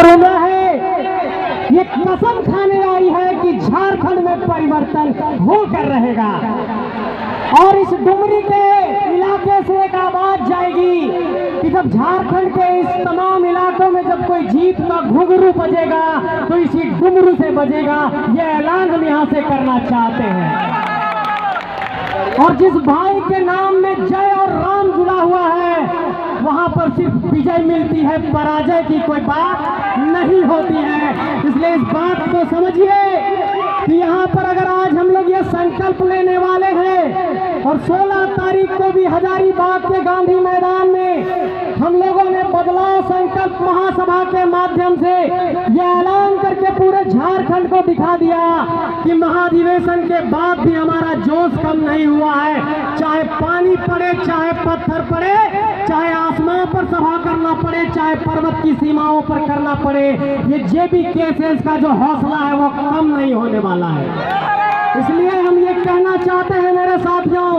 और उम्र है, ये कसम खाने आई है कि झारखंड में परिवर्तन होकर रहेगा। और इस डुमरी के इलाके से एक आवाज जाएगी कि जब झारखंड के इस तमाम इलाकों में जब कोई जीत का घुंघरू बजेगा तो इसी डुमरू से बजेगा। ये ऐलान हम यहाँ से करना चाहते हैं। और जिस भाई के नाम में जय और राम जुड़ा हुआ है वहां पर सिर्फ विजय मिलती है, पराजय की कोई बात नहीं होती है। इसलिए इस बात को समझिए कि यहाँ पर अगर आज हम लोग ये संकल्प लेने वाले हैं और 16 तारीख को भी हजारीबाग के गांधी मैदान में हम लोगों ने बदलाव संकल्प महासभा के माध्यम से ये ऐलान करके पूरे झारखंड को दिखा दिया कि महाधिवेशन के बाद भी हमारा जोश कम नहीं हुआ है। चाहे पानी पड़े, चाहे पत्थर पड़े, चाहे आसमान पर सभा करना पड़े, चाहे पर्वत की सीमाओं पर करना पड़े, ये जेबी केसेस का जो हौसला है वो कम नहीं होने वाला है। इसलिए हम ये कहना चाहते हैं मेरे साथियों,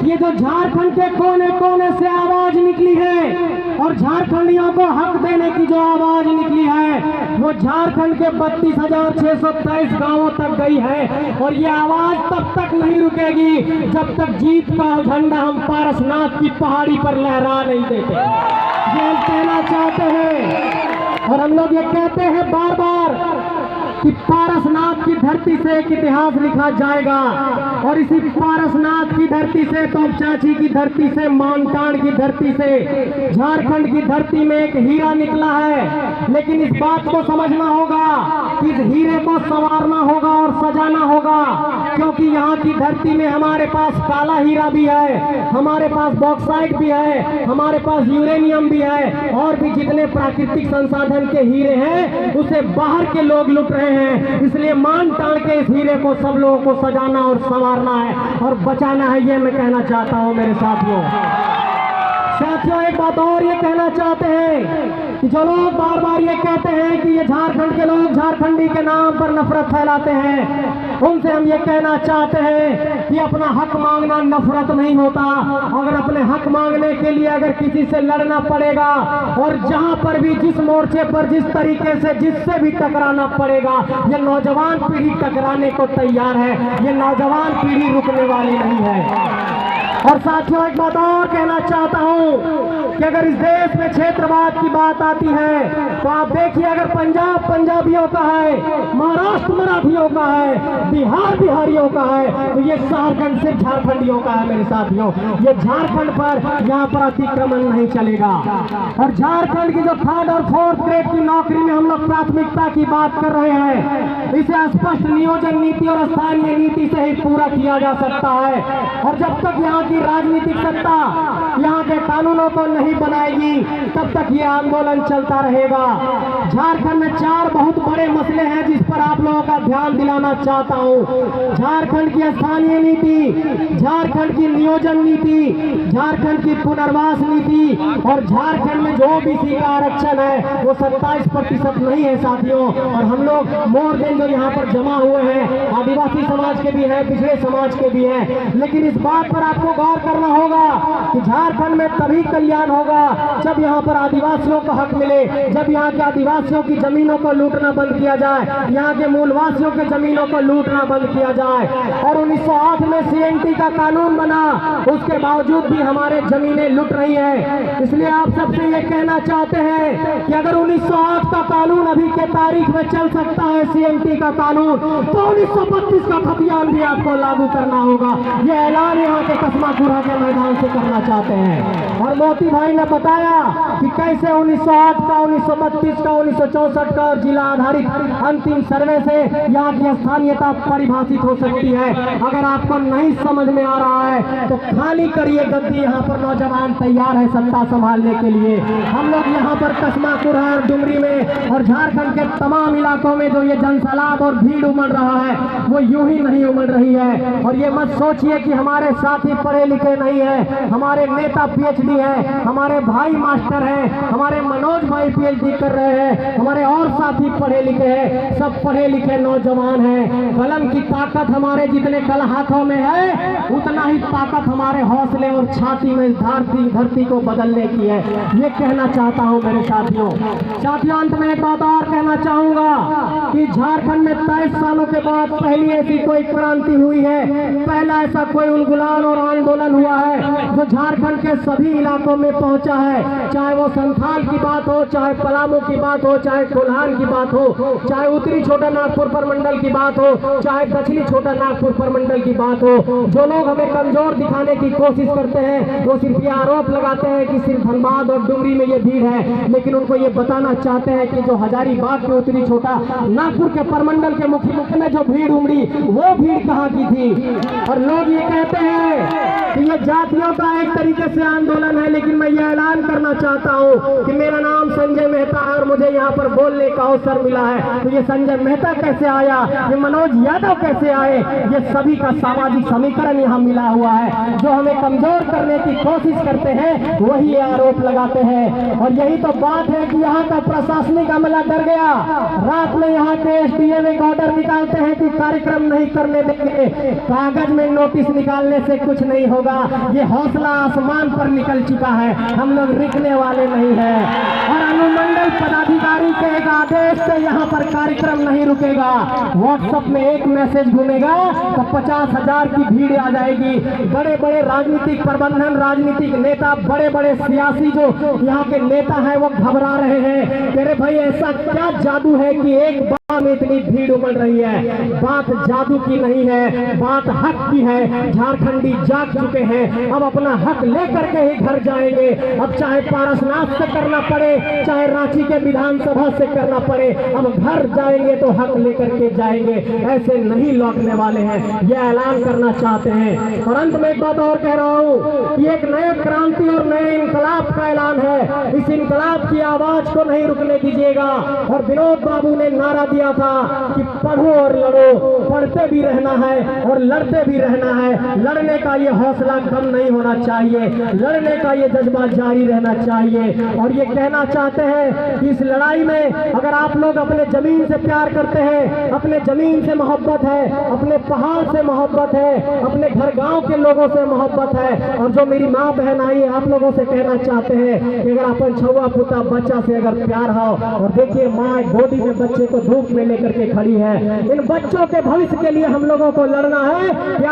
ये जो झारखंड के कोने कोने से आवाज निकली है और झारखंडियों को हक देने की जो आवाज निकली है वो झारखंड के 32,623 गांवों तक गई है। और ये आवाज तब तक नहीं रुकेगी जब तक जीत का झंडा हम पारसनाथ की पहाड़ी पर लहरा नहीं देते। ये हम कहना चाहते हैं और हम लोग ये कहते हैं बार बार कि पारसनाथ की धरती से एक इतिहास लिखा जाएगा। और इसी पारसनाथ की धरती से, तोपचाची की धरती से, मानकांड की धरती से झारखंड की धरती में एक हीरा निकला है। लेकिन इस बात को समझना होगा कि इस हीरे को संवारना होगा और सजाना होगा, क्योंकि यहाँ की धरती में हमारे पास काला हीरा भी है, हमारे पास बॉक्साइट भी है, हमारे पास यूरेनियम भी है, और भी जितने प्राकृतिक संसाधन के हीरे हैं उसे बाहर के लोग लूट रहे हैं। इसलिए मान तान के इस हीरे को सब लोगों को सजाना और संवारना है और बचाना है। ये मैं कहना चाहता हूं मेरे साथियों। एक बात और ये कहना चाहते हैं कि जो लोग बार बार ये कहते हैं कि ये झारखंड के लोग झारखंडी के नाम पर नफरत फैलाते हैं, उनसे हम ये कहना चाहते हैं कि अपना हक मांगना नफरत नहीं होता। अगर अपने हक मांगने के लिए अगर किसी से लड़ना पड़ेगा और जहां पर भी जिस मोर्चे पर जिस तरीके से जिससे भी टकराना पड़ेगा, ये नौजवान पीढ़ी टकराने को तैयार है। ये नौजवान पीढ़ी रुकने वाली नहीं है। और साथियों एक बात और कहना चाहता हूं कि अगर इस देश में क्षेत्रवाद की बात आती है तो आप देखिए, अगर पंजाब पंजाबियों का है, महाराष्ट्र मराठियों का है, बिहार बिहारियों का है, तो ये झारखंड सिर्फ झारखंडियों का है मेरे साथियों। ये झारखंड पर यहाँ पर अतिक्रमण नहीं चलेगा। और झारखंड की जो 3rd और 4th ग्रेड की नौकरी में हम लोग प्राथमिकता की बात कर रहे हैं, इसे स्पष्ट नियोजन नीति और स्थानीय नीति से ही पूरा किया जा सकता है। और जब तक यहाँ की राजनीतिक सत्ता यहाँ के कानूनों को नहीं बनाएगी तब तक ये आंदोलन चलता रहेगा। झारखंड में 4 बहुत बड़े मसले हैं जिस पर आप लोगों का ध्यान दिलाना चाहता हूँ। झारखंड की स्थानीय नीति, झारखंड की नियोजन नीति, झारखंड की पुनर्वास नीति और झारखंड में जो ओबीसी का आरक्षण है वो 27% नहीं है साथियों। और हम लोग मोर दिन जो यहाँ पर जमा हुए हैं, आदिवासी समाज के भी हैं, पिछड़े समाज के भी हैं, लेकिन इस बात पर आपको गौर करना होगा कि झारखंड में तभी कल्याण होगा जब यहाँ पर आदिवासियों को हक मिले, जब यहाँ के आदिवासियों की जमीनों को लूटना बंद किया जाए, यहाँ के मूलवासियों के जमीनों को लूटना बंद किया जाए। और 1908 में सीएनटी का कानून बना, उसके बावजूद भी हमारे जमीनें लूट रही है। इसलिए आप सबसे ये कहना चाहते हैं कि अगर 1908 का कानून अभी के तारीख में चल सकता है, सीएनटी का कानून, तो 1932 का खतियान भी आपको लागू करना होगा। ये ऐलान यहाँ के कसमाकुरा के मैदान से करना चाहते हैं। और मोती भाई ने बताया कि कैसे 1908 का, 1932 का, 1964 का और जिला आधारित अंतिम सर्वे से यहाँ की स्थानीयता परिभाषित हो सकती है। अगर आपको नहीं समझ में आ रहा है तो खाली करिए गद्दी, यहाँ पर नौजवान तैयार है सत्ता संभालने के लिए। हम लोग यहाँ पर कसमाकुरा और डुमरी में और झारखंड के तमाम इलाकों में जो ये जनसैलाब और भीड़ उमड़ रहा है वो यूं ही नहीं उमड़ रही है। और ये मत सोचिए कि हमारे साथी पढ़े लिखे नहीं है, हमारे नेता पीएचडी है, हमारे भाई मास्टर हैं, हमारे मनोज भाई पीएचडी कर रहे हैं, हमारे और साथी पढ़े लिखे हैं, सब पढ़े लिखे नौजवान हैं। कलम की ताकत हमारे जितने कल हाथों में है, उतना ही ताकत हमारे हौसले और छाती में धरती को बदलने की है। ये कहना चाहता हूँ मेरे साथियों। अंत में एक बात और कहना चाहूंगा कि झारखंड में 23 सालों के बाद पहली ऐसी कोई क्रांति हुई है, पहला ऐसा कोई उलगुलान और आंदोलन हुआ है जो झारखंड के सभी इलाकों में पहुंचा है। चाहे वो संथाल की बात हो, चाहे पलामू की बात हो, चाहे कोल्हान की बात हो, चाहे उत्तरी छोटा नागपुर प्रमंडल की बात हो, चाहे दक्षिणी छोटा नागपुर प्रमंडल की बात हो। जो लोग हमें कमजोर दिखाने की कोशिश करते हैं, वो सिर्फ ये आरोप लगाते हैं कि सिर्फ धनबाद और डुमरी में ये भीड़ है, लेकिन उनको ये बताना चाहते हैं कि जो हजारीबाग के उत्तरी छोटा नागपुर के प्रमंडल के मुख्य में जो भीड़ उमड़ी, वो भीड़ कहाँ की थी। और लोग ये कहते हैं कि ये जातियों का एक तरीके से आंदोलन है, लेकिन मैं ये ऐलान करना चाहता हूँ कि मेरा नाम संजय मेहता है और मुझे यहाँ पर बोलने का अवसर मिला है। तो ये संजय मेहता कैसे आया, ये मनोज यादव कैसे आए, ये सभी का सामाजिक समीकरण यहाँ मिला हुआ है। जो हमें कमजोर करने की कोशिश करते हैं वही ये आरोप लगाते हैं। और यही तो बात है कि यहाँ का प्रशासनिक अमला डर गया। रात में यहाँ के एसडीएम एक ऑर्डर निकालते हैं कि कार्यक्रम नहीं करने देंगे। कागज में नोटिस निकालने से कुछ नहीं होगा। ये हौसला आसमान पर निकल चुका है, हम लोग रुकने वाले नहीं है। और अनुमंडल पदाधिकारी के एक आदेश से यहाँ पर कार्यक्रम नहीं रुकेगा। व्हाट्सएप में एक मैसेज घूमेगा तो 50,000 की भीड़ आ जाएगी। बड़े बड़े राजनीतिक प्रबंधन, राजनीतिक नेता, बड़े बड़े सियासी जो यहाँ के नेता हैं वो घबरा रहे हैं। तेरे भाई ऐसा क्या जादू है कि एक बार में इतनी भीड़ उमड़ रही है। बात जादू की नहीं है, बात हक की है। झारखंडी जाग चुके हैं, अब अपना हक लेकर के ही घर जाएंगे। अब चाहे पारसनाथ से करना पड़े, चाहे रांची के विधानसभा से करना पड़े, अब घर जाएंगे तो हक लेकर के जाएंगे, ऐसे नहीं लौटने वाले हैं। यह ऐलान करना चाहते हैं। और अंत में एक बात और कह रहा हूँ कि एक नए क्रांति और नए इनकलाब का ऐलान है। इस इनकलाब की आवाज को नहीं रुकने दीजिएगा। और विनोद बाबू ने नारा दिया था कि पढ़ो और लड़ो, पढ़ते भी रहना है और लड़ते भी रहना है। लड़ने का ये हौसला कम नहीं होना चाहिए, लड़ने का ये जज्बा जारी रहना चाहिए। और ये कहना चाहते हैं कि इस लड़ाई में अगर आप लोग अपने जमीन से प्यार करते हैं, अपने जमीन से मोहब्बत है, अपने पहाड़ से मोहब्बत है, अपने घर गांव के लोगों से मोहब्बत है, और जो मेरी माँ बहन आई है आप लोगों से कहना चाहते हैं कि अगर अपन छुआ पुता बच्चा से अगर प्यार हो, और देखिए माँ गोदी में बच्चे को धूप में लेकर के खड़ी है, इन बच्चों के भविष्य के लिए हम लोगों को लड़ना है।